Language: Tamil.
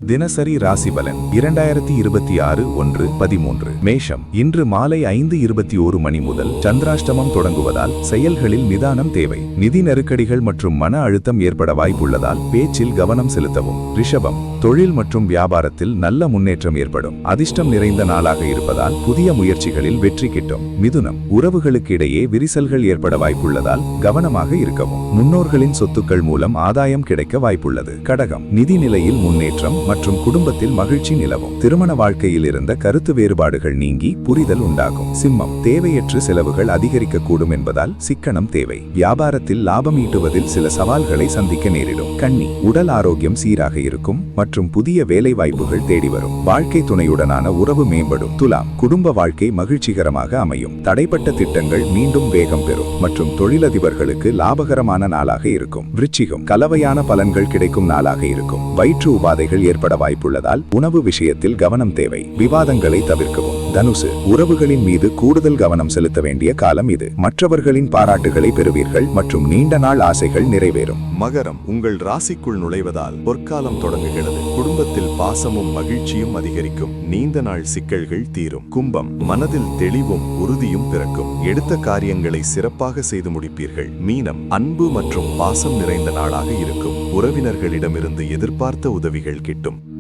தினசரி ராசி பலன் 2026-1-13 மேஷம். இன்று மாலை 5:21 மணி முதல் சந்திராஷ்டமம் தொடங்குவதால் செயல்களில் நிதானம் தேவை. நிதி நெருக்கடிகள் மற்றும் மன அழுத்தம் ஏற்பட வாய்ப்புள்ளதால் பேச்சில் கவனம் செலுத்தவும். ரிஷபம். தொழில் மற்றும் வியாபாரத்தில் நல்ல முன்னேற்றம் ஏற்படும். அதிர்ஷ்டம் நிறைந்த நாளாக இருப்பதால் புதிய முயற்சிகளில் வெற்றி கிட்டும். மிதுனம். உறவுகளுக்கு இடையே விரிசல்கள் ஏற்பட வாய்ப்புள்ளதால் கவனமாக இருக்கவும். முன்னோர்களின் சொத்துக்கள் மூலம் ஆதாயம் கிடைக்க வாய்ப்புள்ளது. கடகம். நிதி நிலையில் முன்னேற்றம் மற்றும் குடும்பத்தில் மகிழ்ச்சி நிலவும். திருமண வாழ்க்கையில் இருந்த கருத்து வேறுபாடுகள் நீங்கி புரிதல் உண்டாகும். சிம்மம். தேவையற்ற செலவுகள் அதிகரிக்கக்கூடும் என்பதால் சிக்கனம் தேவை. வியாபாரத்தில் லாபம் ஈட்டுவதில் சில சவால்களை சந்திக்க நேரிடும். கன்னி. உடல் ஆரோக்கியம் சீராக இருக்கும் மற்றும் புதிய வேலை வாய்ப்புகள் தேடி வரும். வாழ்க்கை துணையுடனான உறவு மேம்படும். துலாம். குடும்ப வாழ்க்கை மகிழ்ச்சிகரமாக அமையும். தடைப்பட்ட திட்டங்கள் மீண்டும் வேகம் பெறும் மற்றும் தொழிலதிபர்களுக்கு லாபகரமான நாளாக இருக்கும். விருச்சிகம். கலவையான பலன்கள் கிடைக்கும் நாளாக இருக்கும். வயிற்று உபாதைகள் ஏற்பட வாய்ப்புள்ளதால் உணவு விஷயத்தில் கவனம் தேவை. விவாதங்களை தவிர்க்கவும். தனுசு. உறவுகளின் மீது கூடுதல் கவனம் செலுத்த வேண்டிய காலம் இது. மற்றவர்களின் பாராட்டுகளை பெறுவீர்கள் மற்றும் நீண்ட நாள் ஆசைகள் நிறைவேறும். மகரம். உங்கள் ராசிக்குள் நுழைவதால் பொற்காலம் தொடங்குகிறது. குடும்பத்தில் பாசமும் மகிழ்ச்சியும் அதிகரிக்கும். நீண்ட நாள் சிக்கல்கள் தீரும். கும்பம். மனதில் தெளிவும் உறுதியும் பிறக்கும். எடுத்த காரியங்களை சிறப்பாக செய்து முடிப்பீர்கள். மீனம். அன்பு மற்றும் பாசம் நிறைந்த நாளாக இருக்கும். உறவினர்களிடமிருந்து எதிர்பார்த்த உதவிகள் கிட்டும்.